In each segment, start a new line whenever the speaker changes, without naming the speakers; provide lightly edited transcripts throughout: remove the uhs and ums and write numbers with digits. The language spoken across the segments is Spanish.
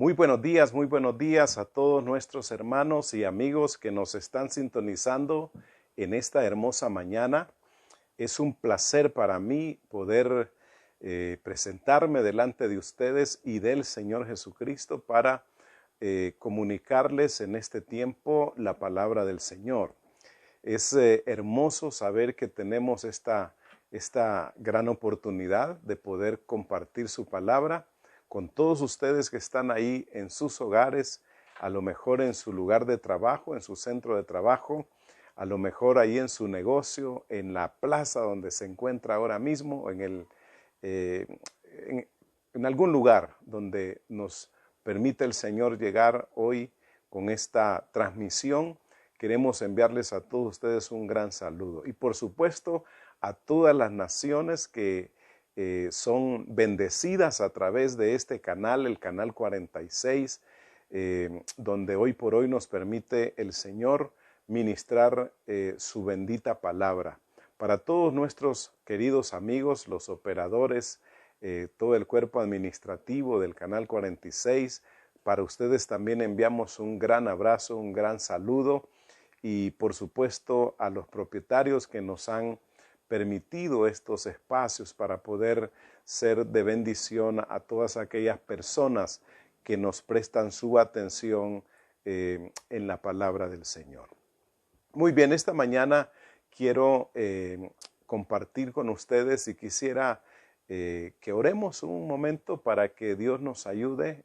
muy buenos días a todos nuestros hermanos y amigos que nos están sintonizando en esta hermosa mañana. Es un placer para mí poder presentarme delante de ustedes y del Señor Jesucristo para comunicarles en este tiempo la palabra del Señor. Es hermoso saber que tenemos esta gran oportunidad de poder compartir su palabra con todos ustedes que están ahí en sus hogares, a lo mejor en su lugar de trabajo, en su centro de trabajo, a lo mejor ahí en su negocio, en la plaza donde se encuentra ahora mismo, en algún lugar donde nos permite el Señor llegar hoy con esta transmisión. Queremos enviarles a todos ustedes un gran saludo y por supuesto a todas las naciones que son bendecidas a través de este canal, el canal 46, donde hoy por hoy nos permite el Señor ministrar su bendita palabra. Para todos nuestros queridos amigos, los operadores, todo el cuerpo administrativo del canal 46, para ustedes también enviamos un gran abrazo, un gran saludo y por supuesto a los propietarios que nos han permitido estos espacios para poder ser de bendición a todas aquellas personas que nos prestan su atención en la palabra del Señor. Muy bien, esta mañana quiero compartir con ustedes y quisiera que oremos un momento para que Dios nos ayude,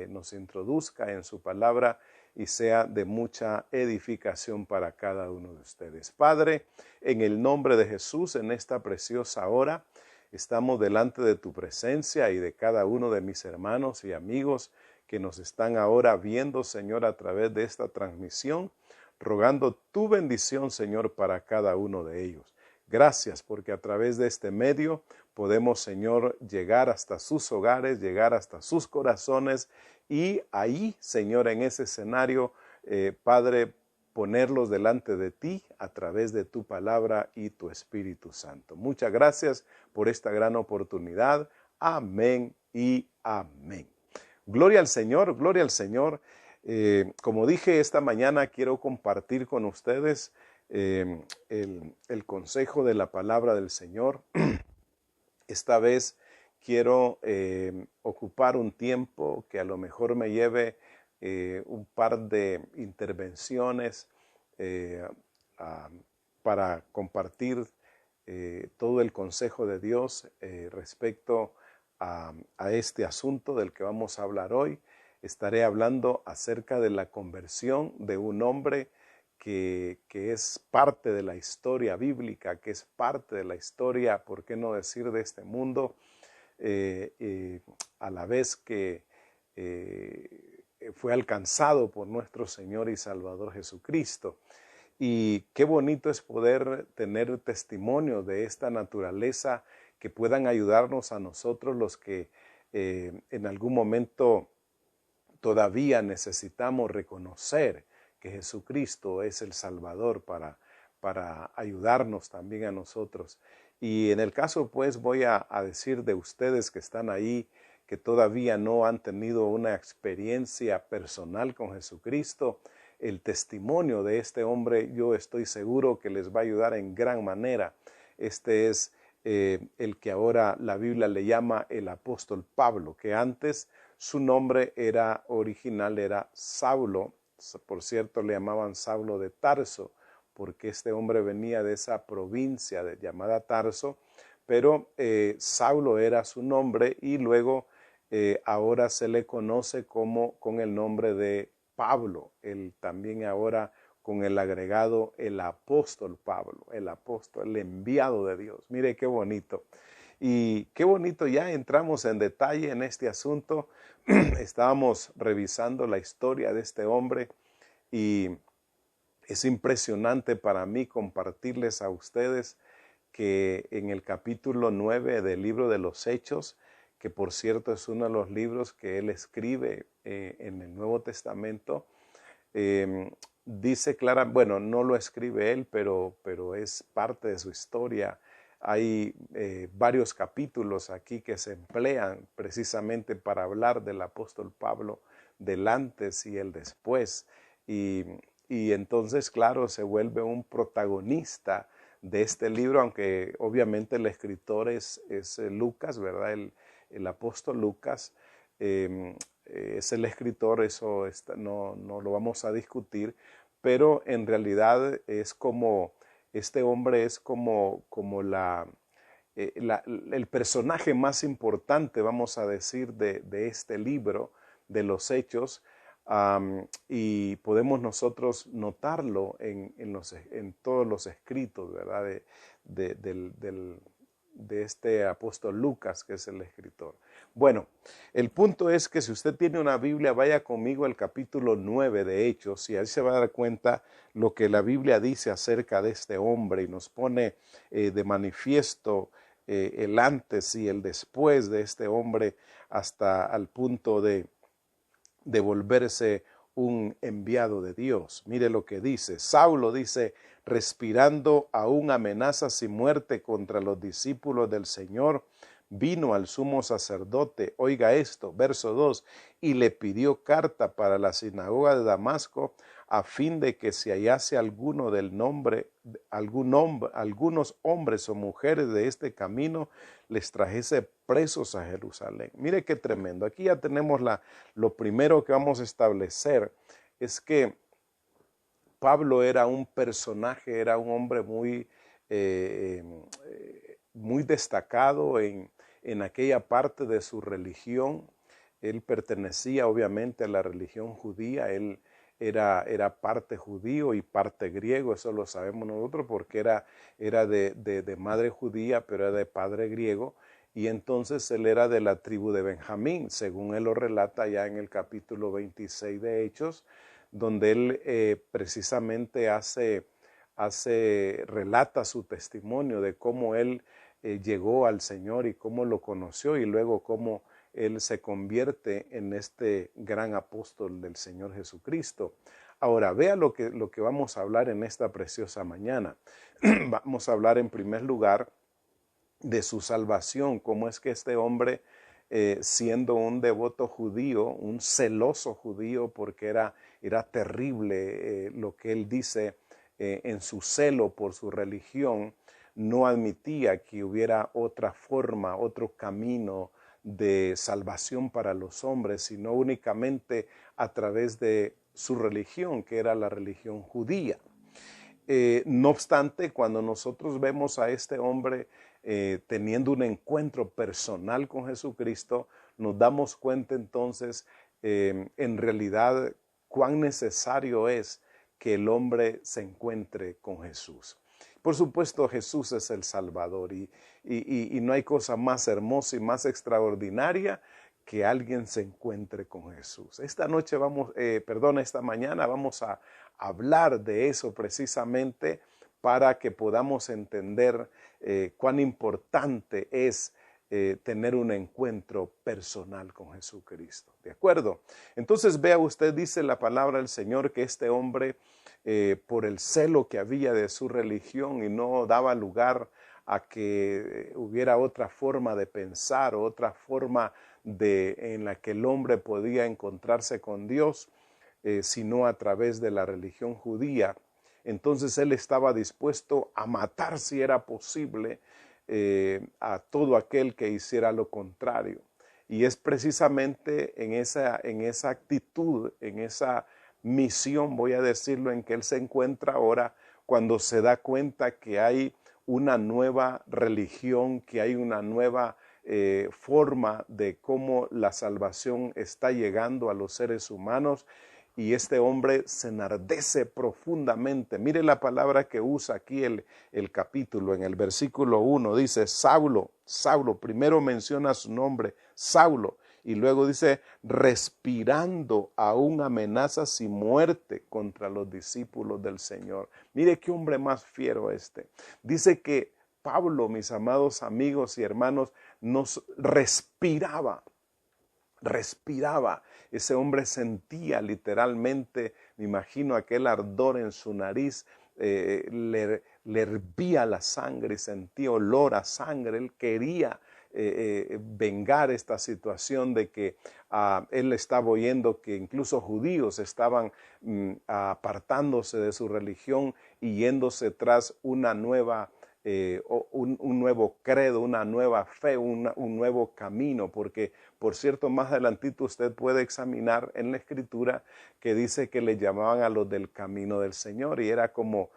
nos introduzca en su palabra y sea de mucha edificación para cada uno de ustedes. Padre, en el nombre de Jesús, en esta preciosa hora, estamos delante de tu presencia y de cada uno de mis hermanos y amigos que nos están ahora viendo, Señor, a través de esta transmisión, rogando tu bendición, Señor, para cada uno de ellos. Gracias porque a través de este medio podemos, Señor, llegar hasta sus hogares, llegar hasta sus corazones y ahí, Señor, en ese escenario, Padre, ponerlos delante de ti a través de tu palabra y tu Espíritu Santo. Muchas gracias por esta gran oportunidad. Amén y amén. Gloria al Señor, gloria al Señor. Como dije esta mañana, quiero compartir con ustedes el consejo de la palabra del Señor. Esta vez quiero ocupar un tiempo que a lo mejor me lleve un par de intervenciones para compartir todo el consejo de Dios respecto a este asunto del que vamos a hablar hoy. Estaré hablando acerca de la conversión de un hombre que es parte de la historia bíblica, que es parte de la historia, ¿por qué no decir, de este mundo? A la vez que fue alcanzado por nuestro Señor y Salvador Jesucristo. Y qué bonito es poder tener testimonio de esta naturaleza que puedan ayudarnos a nosotros los que en algún momento todavía necesitamos reconocer que Jesucristo es el Salvador para ayudarnos también a nosotros. Y en el caso, pues, voy a decir de ustedes que están ahí, que todavía no han tenido una experiencia personal con Jesucristo, el testimonio de este hombre, yo estoy seguro que les va a ayudar en gran manera. Este es el que ahora la Biblia le llama el apóstol Pablo, que antes su nombre original era Saulo. Por cierto, le llamaban Saulo de Tarso, porque este hombre venía de esa provincia llamada Tarso, pero Saulo era su nombre y luego ahora se le conoce con el nombre de Pablo, él también ahora con el agregado el apóstol Pablo, el apóstol, el enviado de Dios. Mire qué bonito. Y qué bonito, ya entramos en detalle en este asunto. Estábamos revisando la historia de este hombre y es impresionante para mí compartirles a ustedes que en el capítulo 9 del libro de los Hechos, que por cierto es uno de los libros que él escribe en el Nuevo Testamento, dice clara, bueno, no lo escribe él, pero es parte de su historia. hay varios capítulos aquí que se emplean precisamente para hablar del apóstol Pablo, del antes y el después. Y entonces, claro, se vuelve un protagonista de este libro, aunque obviamente el escritor es Lucas, ¿verdad? El apóstol Lucas es el escritor, eso no lo vamos a discutir, pero en realidad es como, este hombre es como el personaje más importante, vamos a decir, de este libro, de los Hechos, y podemos nosotros notarlo en todos los escritos, ¿verdad? De este apóstol Lucas, que es el escritor. Bueno, el punto es que si usted tiene una Biblia, vaya conmigo al capítulo 9 de Hechos, y ahí se va a dar cuenta lo que la Biblia dice acerca de este hombre, y nos pone de manifiesto el antes y el después de este hombre, hasta al punto de volverse un enviado de Dios. Mire lo que dice. Saulo dice, respirando aún amenazas y muerte contra los discípulos del Señor, vino al sumo sacerdote, oiga esto, verso 2, y le pidió carta para la sinagoga de Damasco, a fin de que si hallase alguno del nombre, algunos hombres o mujeres de este camino, les trajese presos a Jerusalén. Mire qué tremendo. Aquí ya tenemos lo primero que vamos a establecer, es que Pablo era un personaje, era un hombre muy destacado en aquella parte de su religión. Él pertenecía obviamente a la religión judía, él era parte judío y parte griego, eso lo sabemos nosotros porque era de madre judía, pero era de padre griego, y entonces él era de la tribu de Benjamín, según él lo relata ya en el capítulo 26 de Hechos, donde él precisamente relata su testimonio de cómo él llegó al Señor y cómo lo conoció, y luego cómo él se convierte en este gran apóstol del Señor Jesucristo. Ahora, vea lo que vamos a hablar en esta preciosa mañana. Vamos a hablar en primer lugar de su salvación, cómo es que este hombre, siendo un devoto judío, un celoso judío, porque era terrible lo que él dice en su celo por su religión, no admitía que hubiera otra forma, otro camino de salvación para los hombres, sino únicamente a través de su religión, que era la religión judía. No obstante, cuando nosotros vemos a este hombre teniendo un encuentro personal con Jesucristo, nos damos cuenta entonces en realidad cuán necesario es que el hombre se encuentre con Jesús. Por supuesto, Jesús es el Salvador y no hay cosa más hermosa y más extraordinaria que alguien se encuentre con Jesús. Esta mañana vamos a hablar de eso precisamente para que podamos entender cuán importante es tener un encuentro personal con Jesucristo. ¿De acuerdo? Entonces vea usted, dice la palabra del Señor, que este hombre, por el celo que había de su religión y no daba lugar a que hubiera otra forma de pensar, otra forma en la que el hombre podía encontrarse con Dios, sino a través de la religión judía. Entonces él estaba dispuesto a matar, si era posible, a todo aquel que hiciera lo contrario. Y es precisamente en esa actitud, en esa misión, voy a decirlo, en que él se encuentra ahora, cuando se da cuenta que hay una nueva religión, que hay una nueva forma de cómo la salvación está llegando a los seres humanos, y este hombre se enardece profundamente. Mire la palabra que usa aquí el capítulo, en el versículo 1, dice Saulo, Saulo, primero menciona su nombre, Saulo, y luego dice, respirando aún amenazas y muerte contra los discípulos del Señor. Mire qué hombre más fiero este. Dice que Pablo, mis amados amigos y hermanos, nos respiraba. Ese hombre sentía literalmente, me imagino, aquel ardor en su nariz, le le hervía la sangre, sentía olor a sangre. Él quería vengar esta situación de que él estaba oyendo que incluso judíos estaban apartándose de su religión y yéndose tras una nueva un nuevo credo, una nueva fe, un nuevo camino, porque por cierto más adelantito usted puede examinar en la escritura que dice que le llamaban a los del camino del Señor y era como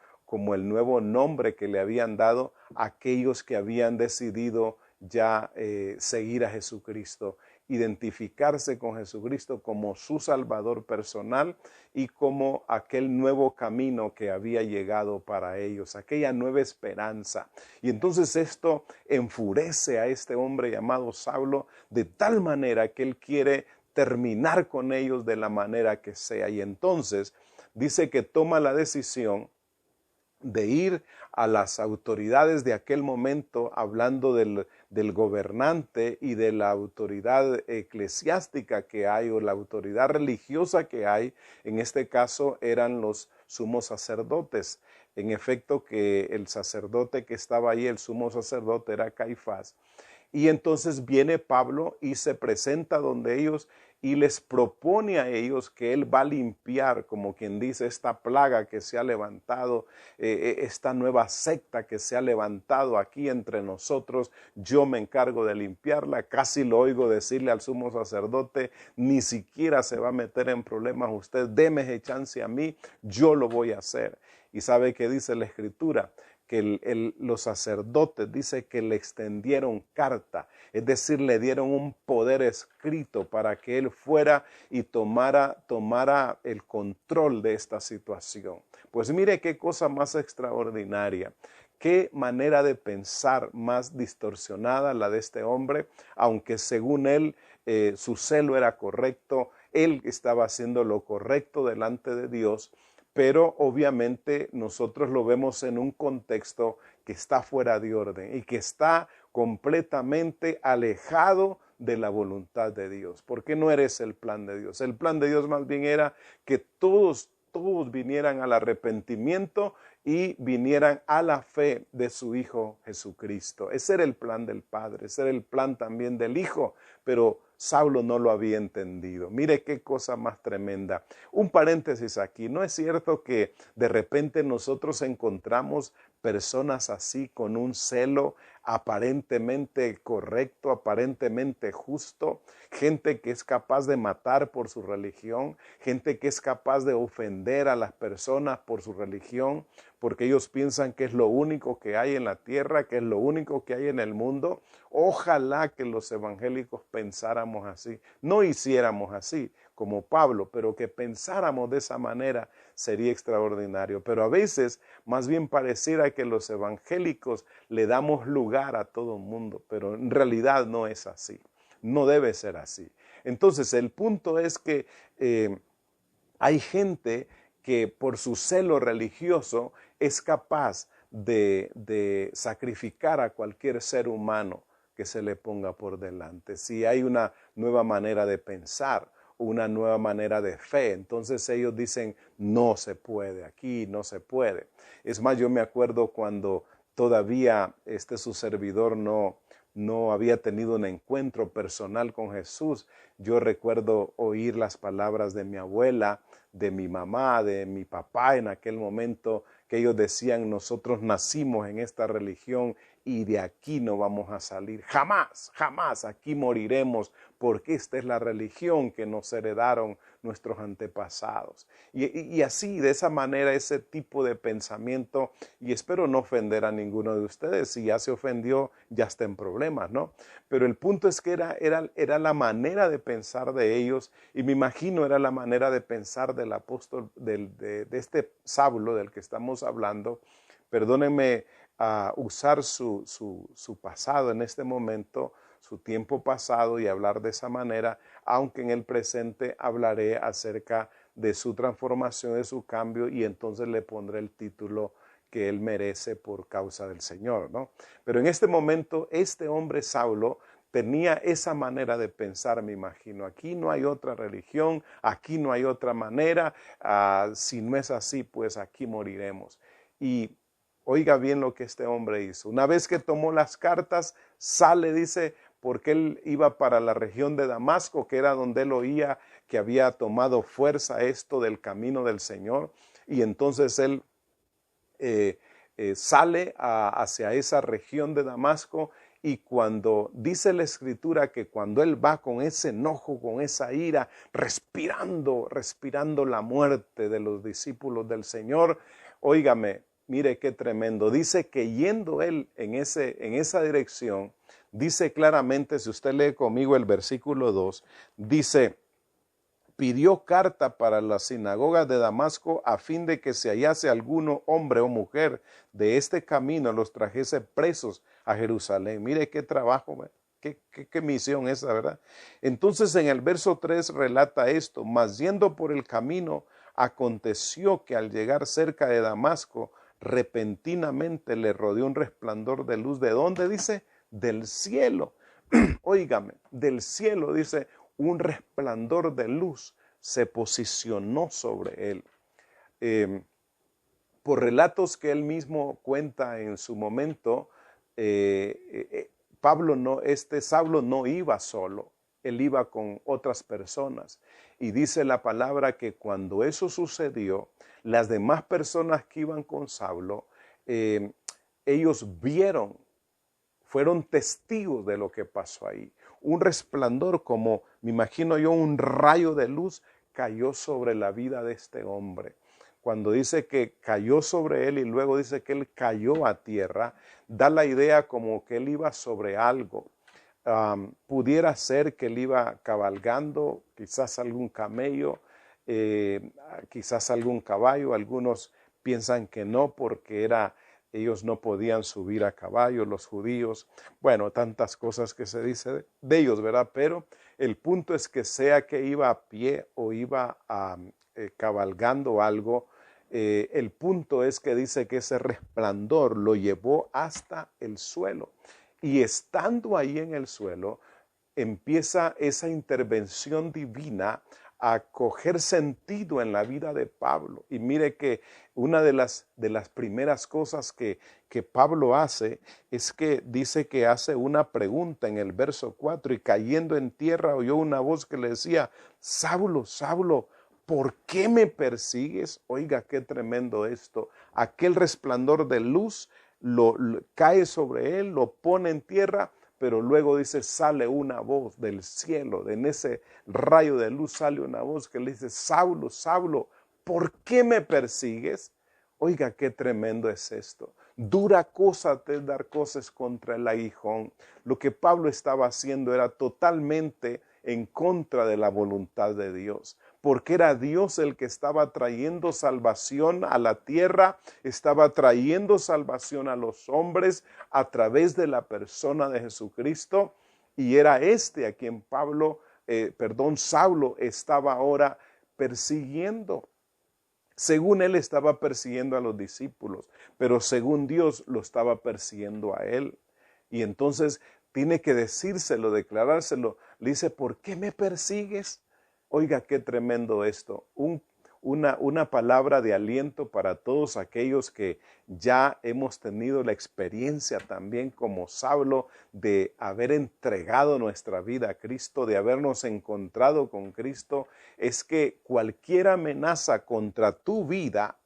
el nuevo nombre que le habían dado a aquellos que habían decidido ya seguir a Jesucristo, identificarse con Jesucristo como su Salvador personal y como aquel nuevo camino que había llegado para ellos, aquella nueva esperanza. Y entonces esto enfurece a este hombre llamado Saulo de tal manera que él quiere terminar con ellos de la manera que sea. Y entonces dice que toma la decisión de ir a las autoridades de aquel momento, hablando del gobernante y de la autoridad eclesiástica que hay o la autoridad religiosa que hay. En este caso eran los sumos sacerdotes. En efecto, que el sacerdote que estaba ahí, el sumo sacerdote, era Caifás. Y entonces viene Pablo y se presenta donde ellos y les propone a ellos que él va a limpiar, como quien dice, esta plaga que se ha levantado, esta nueva secta que se ha levantado aquí entre nosotros. Yo me encargo de limpiarla. Casi lo oigo decirle al sumo sacerdote, ni siquiera se va a meter en problemas usted, deme chance a mí, yo lo voy a hacer. Y sabe que dice la escritura, que los sacerdotes dice que le extendieron carta, es decir, le dieron un poder escrito para que él fuera y tomara el control de esta situación. Pues mire qué cosa más extraordinaria, qué manera de pensar más distorsionada la de este hombre, aunque según él su celo era correcto, él estaba haciendo lo correcto delante de Dios. Pero obviamente nosotros lo vemos en un contexto que está fuera de orden y que está completamente alejado de la voluntad de Dios, porque no eres el plan de Dios. El plan de Dios más bien era que todos vinieran al arrepentimiento y vinieran a la fe de su Hijo Jesucristo. Ese era el plan del Padre, ese era el plan también del Hijo, pero Saulo no lo había entendido. Mire qué cosa más tremenda. Un paréntesis aquí. ¿No es cierto que de repente nosotros encontramos personas así con un celo aparentemente correcto, aparentemente justo? Gente que es capaz de matar por su religión, gente que es capaz de ofender a las personas por su religión, porque ellos piensan que es lo único que hay en la tierra, que es lo único que hay en el mundo. Ojalá que los evangélicos pensáramos así, no hiciéramos así como Pablo, pero que pensáramos de esa manera sería extraordinario. Pero a veces más bien pareciera que los evangélicos le damos lugar a todo el mundo, pero en realidad no es así, no debe ser así. Entonces el punto es que hay gente que por su celo religioso es capaz de sacrificar a cualquier ser humano que se le ponga por delante. Si hay una nueva manera de pensar, una nueva manera de fe, entonces ellos dicen, no se puede, aquí no se puede. Es más, yo me acuerdo cuando todavía su servidor no había tenido un encuentro personal con Jesús. Yo recuerdo oír las palabras de mi abuela, de mi mamá, de mi papá en aquel momento, que ellos decían, nosotros nacimos en esta religión y de aquí no vamos a salir. Jamás, jamás aquí moriremos, porque esta es la religión que nos heredaron nuestros antepasados. Y así, de esa manera, ese tipo de pensamiento, y espero no ofender a ninguno de ustedes, si ya se ofendió, ya está en problemas, ¿no? Pero el punto es que era la manera de pensar de ellos, y me imagino era la manera de pensar del apóstol, de este Saulo del que estamos hablando. Perdónenme usar su pasado en este momento, su tiempo pasado, y hablar de esa manera, aunque en el presente hablaré acerca de su transformación, de su cambio, y entonces le pondré el título que él merece por causa del Señor, ¿no? Pero en este momento, este hombre Saulo tenía esa manera de pensar, me imagino. Aquí no hay otra religión, aquí no hay otra manera, si no es así, pues aquí moriremos. Y Oiga bien lo que este hombre hizo. Una vez que tomó las cartas, sale, dice, porque él iba para la región de Damasco, que era donde él oía que había tomado fuerza esto del camino del Señor. Y entonces él sale hacia esa región de Damasco, y cuando dice la Escritura que cuando él va con ese enojo, con esa ira, respirando la muerte de los discípulos del Señor, óigame, mire qué tremendo. Dice que yendo él en esa dirección, dice claramente, si usted lee conmigo el versículo 2, dice: pidió carta para las sinagogas de Damasco a fin de que si hallase alguno, hombre o mujer, de este camino, los trajese presos a Jerusalén. Mire qué trabajo, qué misión esa, ¿verdad? Entonces en el verso 3 relata esto: mas yendo por el camino, aconteció que al llegar cerca de Damasco, repentinamente le rodeó un resplandor de luz. ¿De dónde? Dice, del cielo. Óigame, del cielo, dice, un resplandor de luz se posicionó sobre él. Por relatos que él mismo cuenta en su momento, Saulo no iba solo, él iba con otras personas. Y dice la palabra que cuando eso sucedió, las demás personas que iban con Saulo, ellos vieron, fueron testigos de lo que pasó ahí. Un resplandor, como me imagino yo, un rayo de luz cayó sobre la vida de este hombre. Cuando dice que cayó sobre él y luego dice que él cayó a tierra, da la idea como que él iba sobre algo. Pudiera ser que él iba cabalgando, quizás algún camello, quizás algún caballo. Algunos piensan que no, porque ellos no podían subir a caballo, los judíos. Bueno, tantas cosas que se dice de ellos, ¿verdad? Pero el punto es que sea que iba a pie o iba cabalgando algo, el punto es que dice que ese resplandor lo llevó hasta el suelo. Y estando ahí en el suelo, empieza esa intervención divina a coger sentido en la vida de Pablo. Y mire que una de las primeras cosas que Pablo hace es que dice que hace una pregunta en el verso 4: y cayendo en tierra oyó una voz que le decía: Saulo, Saulo, ¿por qué me persigues? Oiga, qué tremendo esto. Aquel resplandor de luz cae sobre él, lo pone en tierra. Pero luego dice, sale una voz del cielo, en ese rayo de luz sale una voz que le dice: Saulo, Saulo, ¿por qué me persigues? Oiga, qué tremendo es esto. Dura cosa te es dar cosas contra el aguijón. Lo que Pablo estaba haciendo era totalmente en contra de la voluntad de Dios, porque era Dios el que estaba trayendo salvación a la tierra, estaba trayendo salvación a los hombres a través de la persona de Jesucristo, y era a quien Saulo estaba ahora persiguiendo. Según él estaba persiguiendo a los discípulos, pero según Dios lo estaba persiguiendo a él. Y entonces tiene que decírselo, declarárselo. Le dice: ¿por qué me persigues? Oiga, qué tremendo esto. Una palabra de aliento para todos aquellos que ya hemos tenido la experiencia también como Saulo de haber entregado nuestra vida a Cristo, de habernos encontrado con Cristo, es que cualquier amenaza contra tu vida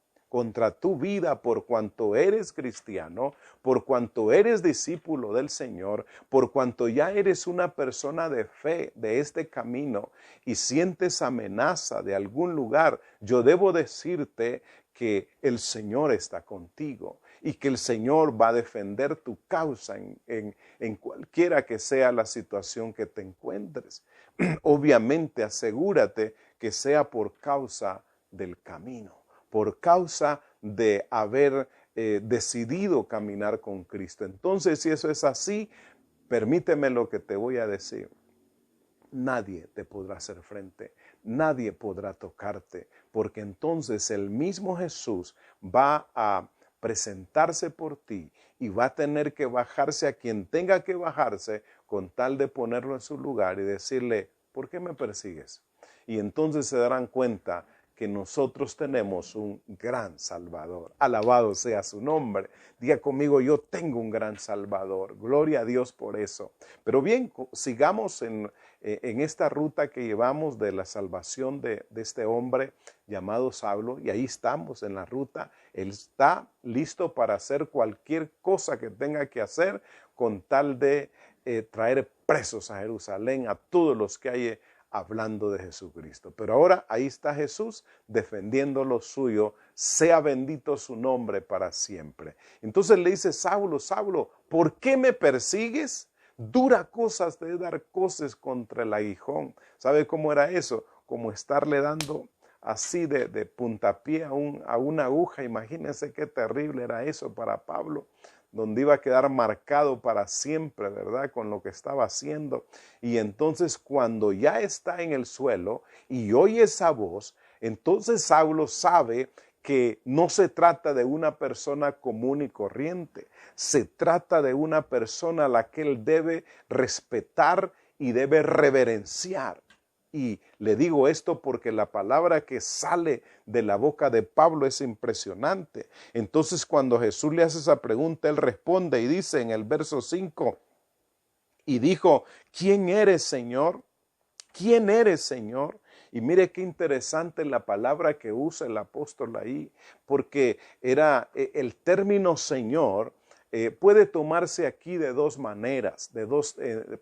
por cuanto eres cristiano, por cuanto eres discípulo del Señor, por cuanto ya eres una persona de fe de este camino y sientes amenaza de algún lugar, yo debo decirte que el Señor está contigo y que el Señor va a defender tu causa en cualquiera que sea la situación que te encuentres. Obviamente asegúrate que sea por causa del camino, por causa de haber decidido caminar con Cristo. Entonces, si eso es así, permíteme lo que te voy a decir. Nadie te podrá hacer frente, nadie podrá tocarte, porque entonces el mismo Jesús va a presentarse por ti y va a tener que bajarse a quien tenga que bajarse con tal de ponerlo en su lugar y decirle: ¿por qué me persigues? Y entonces se darán cuenta que nosotros tenemos un gran Salvador. Alabado sea su nombre. Diga conmigo, yo tengo un gran Salvador. Gloria a Dios por eso. Pero bien, sigamos en esta ruta que llevamos de la salvación de este hombre llamado Saulo. Y ahí estamos en la ruta. Él está listo para hacer cualquier cosa que tenga que hacer con tal de traer presos a Jerusalén a todos los que hay hablando de Jesucristo. Pero ahora ahí está Jesús defendiendo lo suyo. Sea bendito su nombre para siempre. Entonces le dice, Saulo, Saulo, ¿por qué me persigues? Dura cosas de dar cosas contra el aguijón. ¿Sabe cómo era eso? Como estarle dando así de puntapié a una aguja. Imagínense qué terrible era eso para Pablo, donde iba a quedar marcado para siempre, ¿verdad? Con lo que estaba haciendo. Y entonces cuando ya está en el suelo y oye esa voz, entonces Saulo sabe que no se trata de una persona común y corriente. Se trata de una persona a la que él debe respetar y debe reverenciar. Y le digo esto porque la palabra que sale de la boca de Pablo es impresionante. Entonces cuando Jesús le hace esa pregunta, él responde y dice en el verso 5, y dijo, ¿quién eres, Señor? ¿Quién eres, Señor? Y mire qué interesante la palabra que usa el apóstol ahí, porque era el término Señor. Puede tomarse aquí de dos maneras,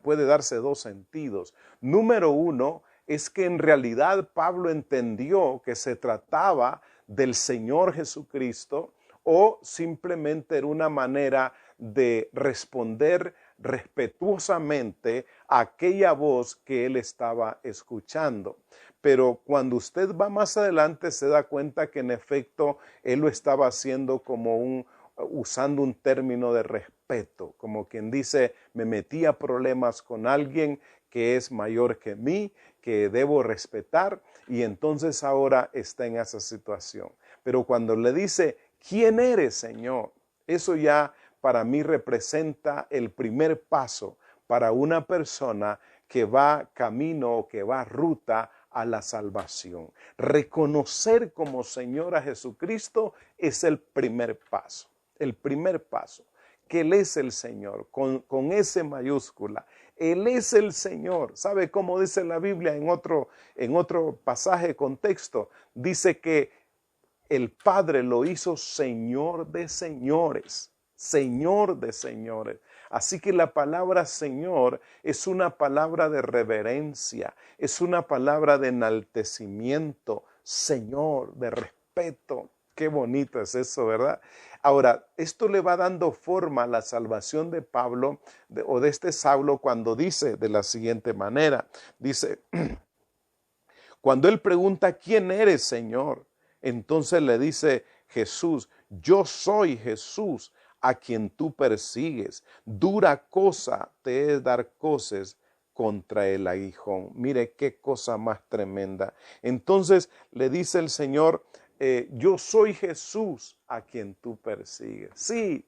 puede darse dos sentidos. Número uno, es que en realidad Pablo entendió que se trataba del Señor Jesucristo o simplemente era una manera de responder respetuosamente a aquella voz que él estaba escuchando. Pero cuando usted va más adelante se da cuenta que en efecto él lo estaba haciendo como usando un término de respeto, como quien dice, me metí a problemas con alguien que es mayor que mí, que debo respetar, y entonces ahora está en esa situación. Pero cuando le dice, ¿quién eres, Señor? Eso ya para mí representa el primer paso para una persona que va camino o que va ruta a la salvación. Reconocer como Señor a Jesucristo es el primer paso. El primer paso, que Él es el Señor, con S mayúscula. Él es el Señor. ¿Sabe cómo dice la Biblia en otro pasaje, contexto? Dice que el Padre lo hizo Señor de señores. Señor de señores. Así que la palabra Señor es una palabra de reverencia, es una palabra de enaltecimiento, Señor, de respeto. Qué bonito es eso, ¿verdad? Ahora, esto le va dando forma a la salvación de Pablo o de este Saulo cuando dice de la siguiente manera, dice, cuando él pregunta, ¿quién eres, Señor? Entonces le dice Jesús, yo soy Jesús a quien tú persigues. Dura cosa te es dar cosas contra el aguijón. Mire qué cosa más tremenda. Entonces le dice el Señor, yo soy Jesús a quien tú persigues. Sí,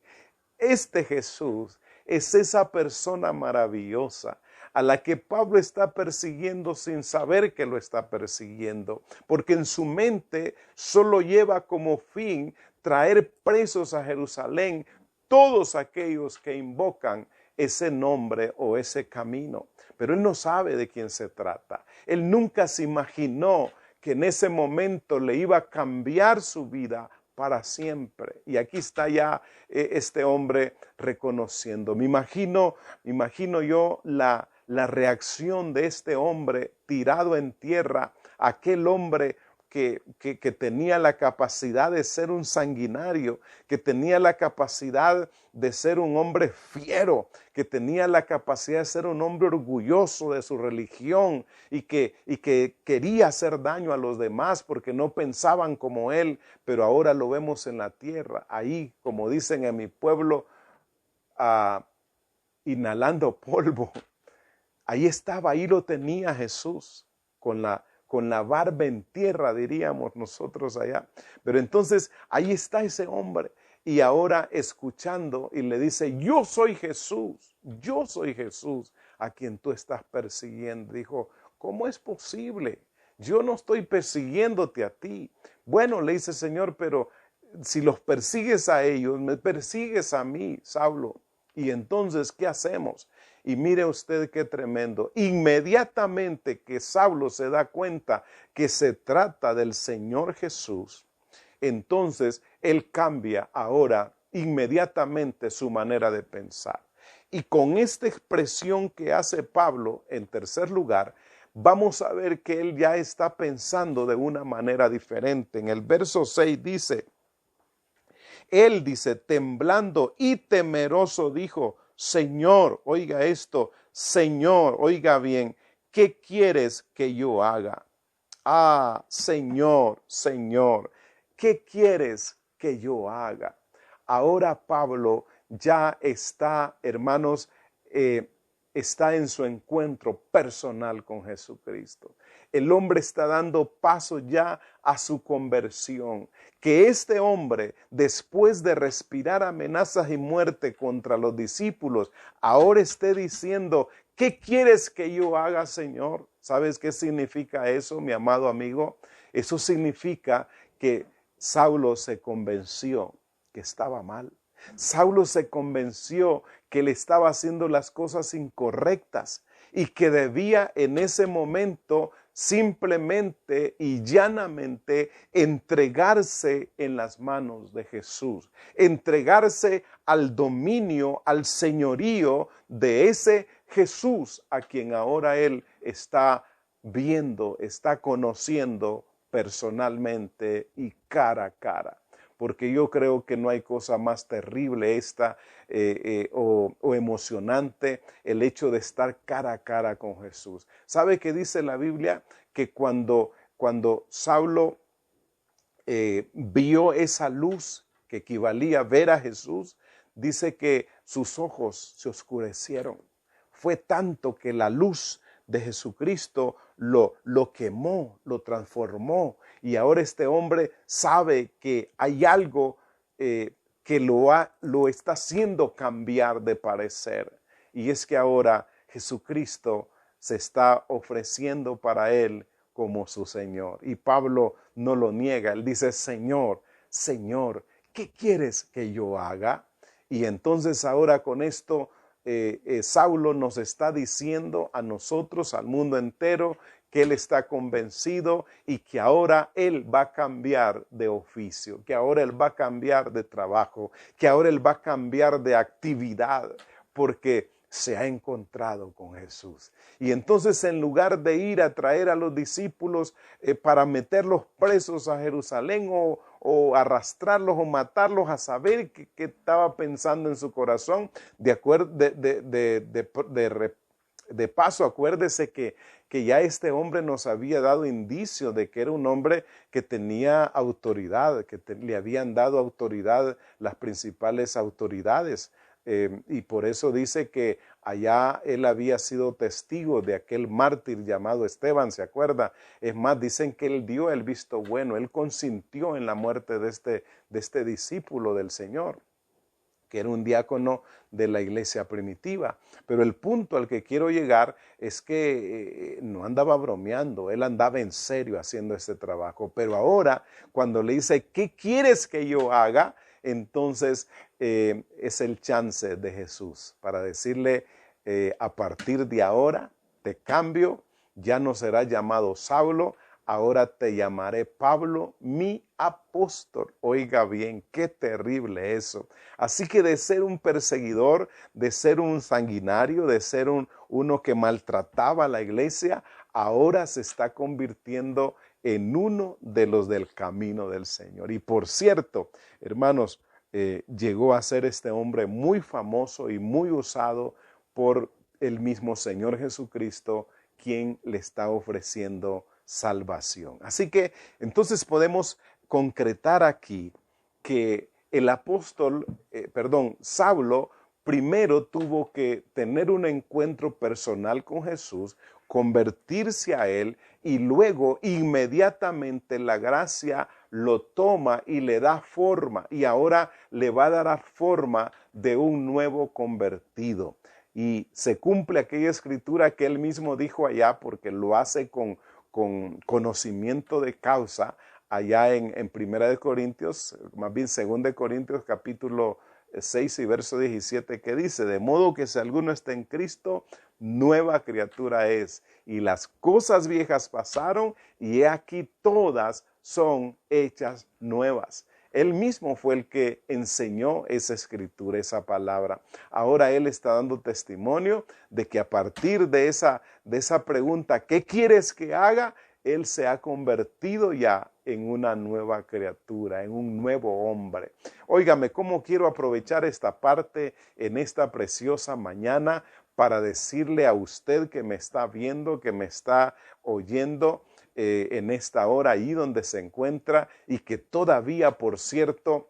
este Jesús es esa persona maravillosa a la que Pablo está persiguiendo sin saber que lo está persiguiendo, porque en su mente solo lleva como fin traer presos a Jerusalén todos aquellos que invocan ese nombre o ese camino. Pero él no sabe de quién se trata. Él nunca se imaginó que en ese momento le iba a cambiar su vida para siempre. Y aquí está ya este hombre reconociendo. Me imagino yo la reacción de este hombre tirado en tierra, aquel hombre que tenía la capacidad de ser un sanguinario, que tenía la capacidad de ser un hombre fiero, que tenía la capacidad de ser un hombre orgulloso de su religión y que quería hacer daño a los demás porque no pensaban como él, pero ahora lo vemos en la tierra, ahí, como dicen en mi pueblo, inhalando polvo. Ahí estaba, ahí lo tenía Jesús, con la barba en tierra, diríamos nosotros allá. Pero entonces ahí está ese hombre y ahora escuchando y le dice, yo soy Jesús a quien tú estás persiguiendo. Dijo, ¿cómo es posible? yo no estoy persiguiéndote a ti. Bueno, le dice el Señor, pero si los persigues a ellos, me persigues a mí, Saulo. Y entonces, ¿qué hacemos? Y mire usted qué tremendo. Inmediatamente que Saulo se da cuenta que se trata del Señor Jesús, entonces él cambia ahora inmediatamente su manera de pensar. Y con esta expresión que hace Pablo, en tercer lugar, vamos a ver que él ya está pensando de una manera diferente. En el verso 6 dice, él dice, temblando y temeroso dijo, Señor, oiga esto, Señor, oiga bien, ¿qué quieres que yo haga? Ah, Señor, Señor, ¿qué quieres que yo haga? Ahora Pablo ya está, hermanos, está en su encuentro personal con Jesucristo. El hombre está dando paso ya a su conversión. Que este hombre, después de respirar amenazas y muerte contra los discípulos, ahora esté diciendo, ¿qué quieres que yo haga, Señor? ¿Sabes qué significa eso, mi amado amigo? Eso significa que Saulo se convenció que estaba mal. Saulo se convenció que le estaba haciendo las cosas incorrectas y que debía en ese momento simplemente y llanamente entregarse en las manos de Jesús, entregarse al dominio, al señorío de ese Jesús a quien ahora él está viendo, está conociendo personalmente y cara a cara. Porque yo creo que no hay cosa más terrible o emocionante el hecho de estar cara a cara con Jesús. ¿Sabe qué dice la Biblia? Que cuando Saulo vio esa luz que equivalía a ver a Jesús, dice que sus ojos se oscurecieron. Fue tanto que la luz de Jesucristo lo quemó, lo transformó. Y ahora este hombre sabe que hay algo que lo está haciendo cambiar de parecer. Y es que ahora Jesucristo se está ofreciendo para él como su Señor. Y Pablo no lo niega. Él dice, Señor, Señor, ¿qué quieres que yo haga? Y entonces ahora con esto Saulo nos está diciendo a nosotros, al mundo entero, que él está convencido y que ahora él va a cambiar de oficio, que ahora él va a cambiar de trabajo, que ahora él va a cambiar de actividad, porque se ha encontrado con Jesús. Y entonces en lugar de ir a traer a los discípulos para meterlos presos a Jerusalén o arrastrarlos o matarlos, a saber qué estaba pensando en su corazón, de paso, acuérdese que ya este hombre nos había dado indicio de que era un hombre que tenía autoridad, que le habían dado autoridad las principales autoridades. Y por eso dice que allá él había sido testigo de aquel mártir llamado Esteban, ¿se acuerda? Es más, dicen que él dio el visto bueno, él consintió en la muerte de este discípulo del Señor, que era un diácono de la iglesia primitiva. Pero el punto al que quiero llegar es que no andaba bromeando, él andaba en serio haciendo este trabajo. Pero ahora, cuando le dice, ¿qué quieres que yo haga? Entonces es el chance de Jesús para decirle, a partir de ahora te cambio, ya no serás llamado Saulo, ahora te llamaré Pablo, mi apóstol. Oiga bien, qué terrible eso. Así que de ser un perseguidor, de ser un sanguinario, de ser uno que maltrataba a la iglesia, ahora se está convirtiendo en uno de los del camino del Señor. Y por cierto, hermanos, llegó a ser este hombre muy famoso y muy usado por el mismo Señor Jesucristo, quien le está ofreciendo salvación. Así que entonces podemos concretar aquí que el Saulo primero tuvo que tener un encuentro personal con Jesús, convertirse a él y luego inmediatamente la gracia lo toma y le da forma y ahora le va a dar forma de un nuevo convertido. Y se cumple aquella escritura que él mismo dijo allá porque lo hace con con conocimiento de causa allá en Primera de Corintios, más bien Segunda de Corintios capítulo 6 y verso 17, que dice: de modo que si alguno está en Cristo, nueva criatura es, y las cosas viejas pasaron, y he aquí todas son hechas nuevas. Él mismo fue el que enseñó esa escritura, esa palabra. Ahora Él está dando testimonio de que a partir de esa pregunta, ¿qué quieres que haga?, Él se ha convertido ya en una nueva criatura, en un nuevo hombre. Óigame, ¿cómo quiero aprovechar esta parte en esta preciosa mañana para decirle a usted que me está viendo, que me está oyendo en esta hora ahí donde se encuentra y que todavía, por cierto,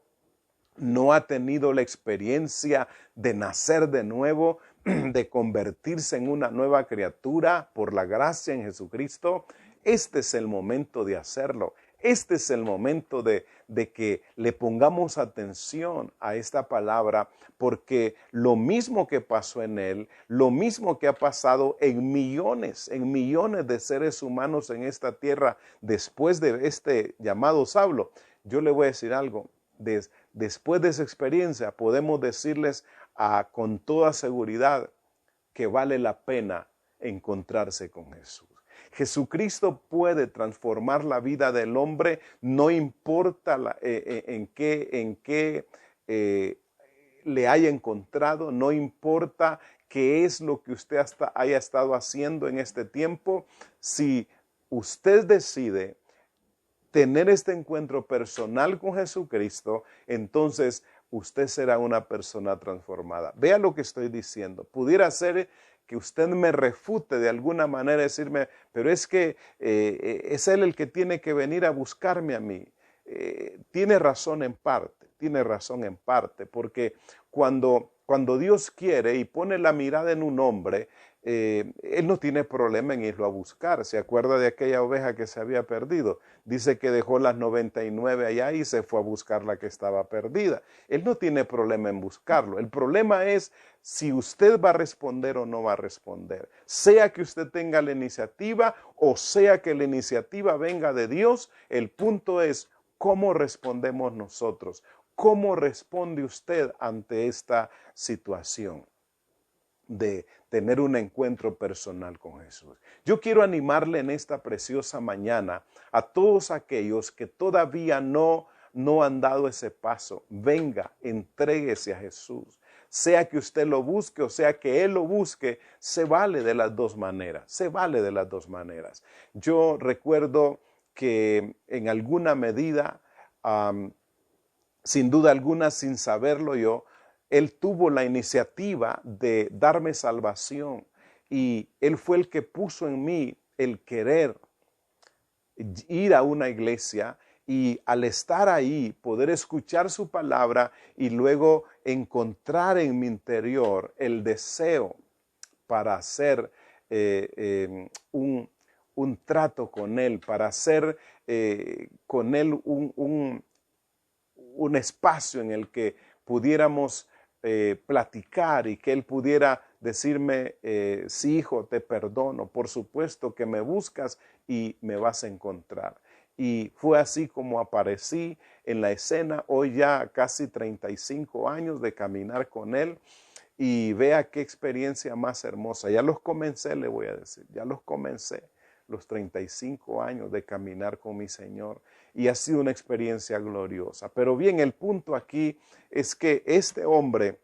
no ha tenido la experiencia de nacer de nuevo, de convertirse en una nueva criatura por la gracia en Jesucristo? Este es el momento de hacerlo. Este es el momento de que le pongamos atención a esta palabra, porque lo mismo que pasó en él, lo mismo que ha pasado en millones de seres humanos en esta tierra después de este llamado Saulo. Yo le voy a decir algo, después de esa experiencia podemos decirles con toda seguridad que vale la pena encontrarse con Jesús. Jesucristo puede transformar la vida del hombre, no importa en qué le haya encontrado, no importa qué es lo que usted haya estado haciendo en este tiempo. Si usted decide tener este encuentro personal con Jesucristo, entonces usted será una persona transformada. Vea lo que estoy diciendo. Pudiera ser que usted me refute de alguna manera, decirme, pero es que es Él el que tiene que venir a buscarme a mí. Tiene razón en parte, porque cuando Dios quiere y pone la mirada en un hombre, Él no tiene problema en irlo a buscar. ¿Se acuerda de aquella oveja que se había perdido? Dice que dejó las 99 allá y se fue a buscar la que estaba perdida. Él no tiene problema en buscarlo. El problema es si usted va a responder o no va a responder. Sea que usted tenga la iniciativa o sea que la iniciativa venga de Dios, el punto es cómo respondemos nosotros. ¿Cómo responde usted ante esta situación de tener un encuentro personal con Jesús? Yo quiero animarle en esta preciosa mañana a todos aquellos que todavía no han dado ese paso. Venga, entréguese a Jesús. Sea que usted lo busque o sea que Él lo busque, se vale de las dos maneras. Yo recuerdo que en alguna medida, sin duda alguna, sin saberlo yo, Él tuvo la iniciativa de darme salvación y Él fue el que puso en mí el querer ir a una iglesia y al estar ahí poder escuchar su palabra y luego encontrar en mi interior el deseo para hacer un trato con Él, para hacer con Él un espacio en el que pudiéramos platicar y que Él pudiera decirme, sí, hijo, te perdono, por supuesto que me buscas y me vas a encontrar. Y fue así como aparecí en la escena, hoy ya casi 35 años de caminar con Él, y vea qué experiencia más hermosa. Ya los comencé, le voy a decir, ya los comencé, los 35 años de caminar con mi Señor, y ha sido una experiencia gloriosa. Pero bien, el punto aquí es que este hombre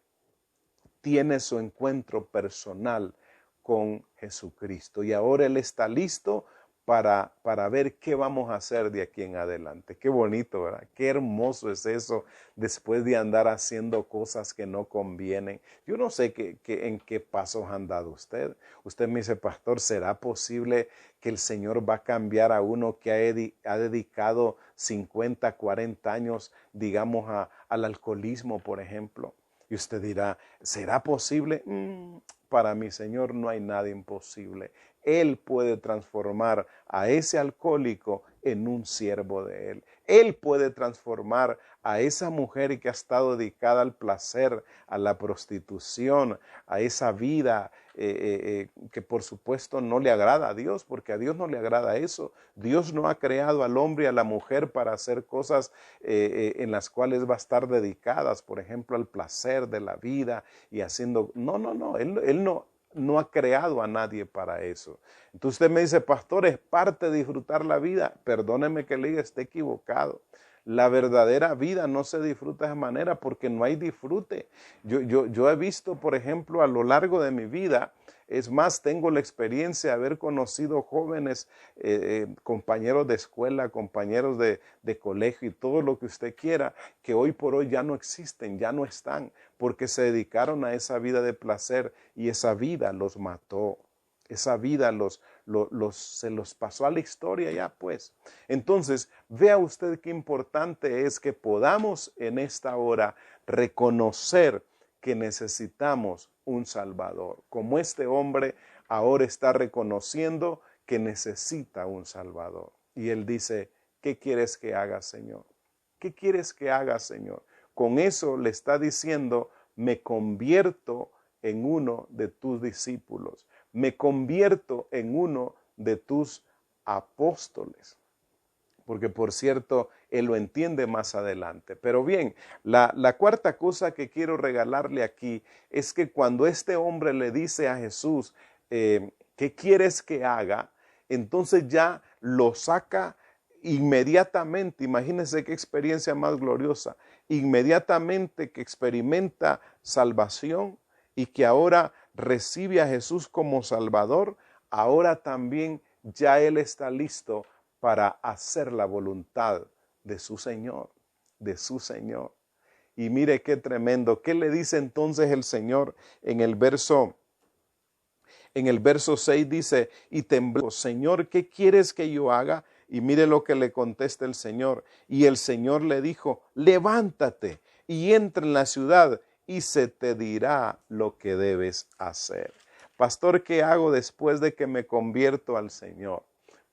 tiene su encuentro personal con Jesucristo y ahora él está listo para ver qué vamos a hacer de aquí en adelante. Qué bonito, ¿verdad? Qué hermoso es eso después de andar haciendo cosas que no convienen. Yo no sé en qué pasos ha andado usted. Usted me dice, pastor, ¿será posible que el Señor va a cambiar a uno que ha dedicado 50, 40 años, digamos, al alcoholismo, por ejemplo? Y usted dirá, ¿será posible? Para mi Señor no hay nada imposible. Él puede transformar a ese alcohólico en un siervo de Él. Él puede transformar a esa mujer que ha estado dedicada al placer, a la prostitución, a esa vida que por supuesto no le agrada a Dios, porque a Dios no le agrada eso. Dios no ha creado al hombre y a la mujer para hacer cosas en las cuales va a estar dedicadas, por ejemplo, al placer de la vida y haciendo... No, Él no ha creado a nadie para eso. Entonces usted me dice, pastor, es parte de disfrutar la vida. Perdóneme que le diga, esté equivocado. La verdadera vida no se disfruta de esa manera porque no hay disfrute. Yo he visto, por ejemplo, a lo largo de mi vida, es más, tengo la experiencia de haber conocido jóvenes, compañeros de escuela, compañeros de colegio y todo lo que usted quiera, que hoy por hoy ya no existen, ya no están, porque se dedicaron a esa vida de placer y esa vida los mató. Esa vida se los pasó a la historia ya pues. Entonces, vea usted qué importante es que podamos en esta hora reconocer que necesitamos un Salvador. Como este hombre ahora está reconociendo que necesita un Salvador. Y él dice, ¿qué quieres que haga, Señor? ¿Qué quieres que haga, Señor? Con eso le está diciendo, me convierto en uno de tus discípulos. Me convierto en uno de tus apóstoles. Porque por cierto, él lo entiende más adelante. Pero bien, la cuarta cosa que quiero regalarle aquí es que cuando este hombre le dice a Jesús, ¿qué quieres que haga? Entonces ya lo saca inmediatamente. Imagínense qué experiencia más gloriosa. Inmediatamente que experimenta salvación y que ahora recibe a Jesús como Salvador, ahora también ya él está listo para hacer la voluntad de su Señor, de su Señor. Y mire qué tremendo. ¿Qué le dice entonces el Señor en el verso 6? Dice, y tembló, Señor, ¿qué quieres que yo haga? Y mire lo que le contesta el Señor. Y el Señor le dijo, levántate y entra en la ciudad y se te dirá lo que debes hacer. Pastor, ¿qué hago después de que me convierto al Señor?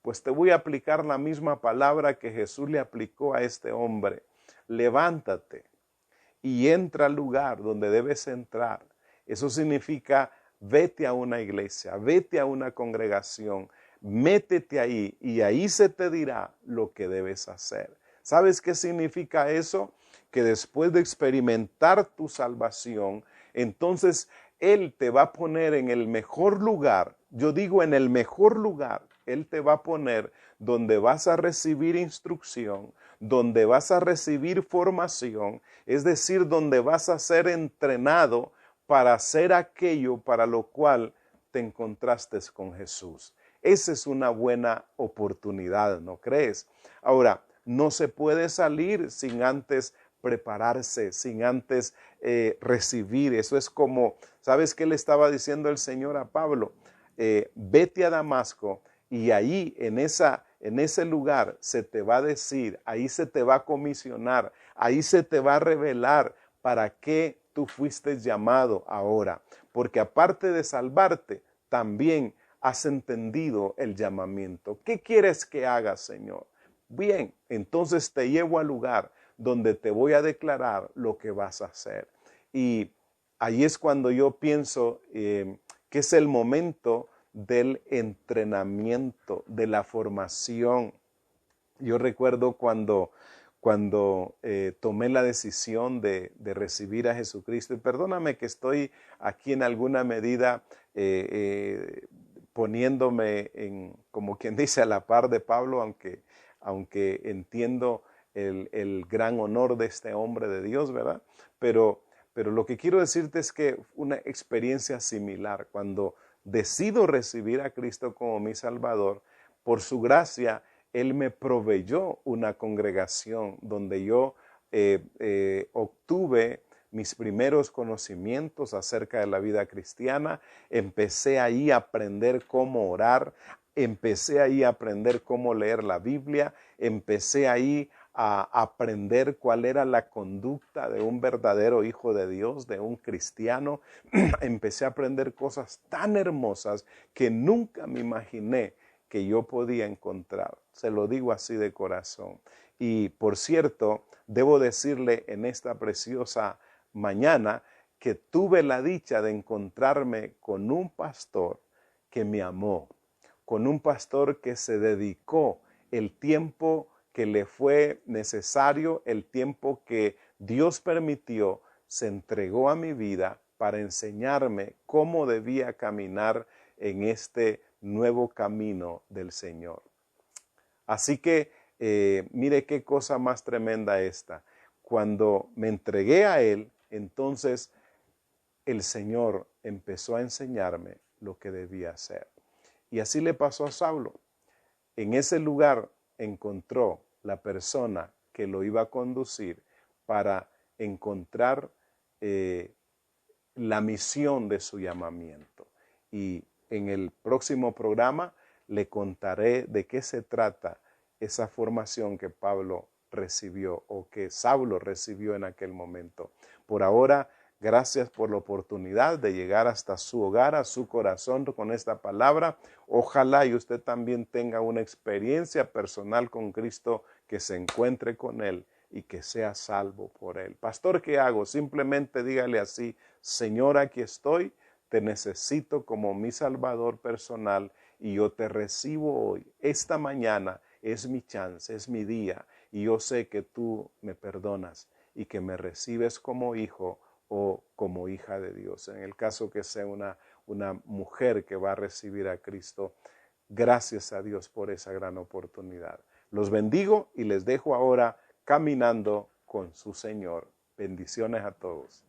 Pues te voy a aplicar la misma palabra que Jesús le aplicó a este hombre. Levántate y entra al lugar donde debes entrar. Eso significa vete a una iglesia, vete a una congregación, métete ahí y ahí se te dirá lo que debes hacer. ¿Sabes qué significa eso? Que después de experimentar tu salvación, entonces Él te va a poner en el mejor lugar. Yo digo en el mejor lugar. Él te va a poner donde vas a recibir instrucción, donde vas a recibir formación, es decir, donde vas a ser entrenado para hacer aquello para lo cual te encontraste con Jesús. Esa es una buena oportunidad, ¿no crees? Ahora, no se puede salir sin antes prepararse, sin antes recibir. Eso es como, ¿sabes qué le estaba diciendo el Señor a Pablo? Vete a Damasco y ahí en ese lugar se te va a decir, ahí se te va a comisionar, ahí se te va a revelar para qué tú fuiste llamado ahora. Porque aparte de salvarte, también has entendido el llamamiento. ¿Qué quieres que haga, Señor? Bien, entonces te llevo al lugar donde te voy a declarar lo que vas a hacer. Y ahí es cuando yo pienso que es el momento del entrenamiento, de la formación. Yo recuerdo cuando tomé la decisión de recibir a Jesucristo, y perdóname que estoy aquí en alguna medida poniéndome como quien dice, a la par de Pablo, aunque entiendo el gran honor de este hombre de Dios, ¿verdad? Pero lo que quiero decirte es que una experiencia similar, cuando decido recibir a Cristo como mi Salvador, por su gracia, Él me proveyó una congregación donde yo obtuve mis primeros conocimientos acerca de la vida cristiana. Empecé ahí a aprender cómo orar, empecé ahí a aprender cómo leer la Biblia, empecé ahí a aprender cuál era la conducta de un verdadero hijo de Dios, de un cristiano. Empecé a aprender cosas tan hermosas que nunca me imaginé que yo podía encontrar. Se lo digo así de corazón. Y por cierto, debo decirle en esta preciosa mañana que tuve la dicha de encontrarme con un pastor que me amó, con un pastor que se dedicó el tiempo que le fue necesario, el tiempo que Dios permitió, se entregó a mi vida para enseñarme cómo debía caminar en este nuevo camino del Señor. Así que mire qué cosa más tremenda esta. Cuando me entregué a Él, entonces el Señor empezó a enseñarme lo que debía hacer. Y así le pasó a Saulo. En ese lugar encontró la persona que lo iba a conducir para encontrar la misión de su llamamiento. Y en el próximo programa le contaré de qué se trata esa formación que Pablo recibió o que Saulo recibió en aquel momento. Por ahora, gracias por la oportunidad de llegar hasta su hogar, a su corazón con esta palabra. Ojalá y usted también tenga una experiencia personal con Cristo, que se encuentre con Él y que sea salvo por Él. Pastor, ¿qué hago? Simplemente dígale así: Señor, aquí estoy, te necesito como mi Salvador personal y yo te recibo hoy. Esta mañana es mi chance, es mi día, y yo sé que tú me perdonas y que me recibes como hijo o como hija de Dios. En el caso que sea una mujer que va a recibir a Cristo, gracias a Dios por esa gran oportunidad. Los bendigo y les dejo ahora caminando con su Señor. Bendiciones a todos.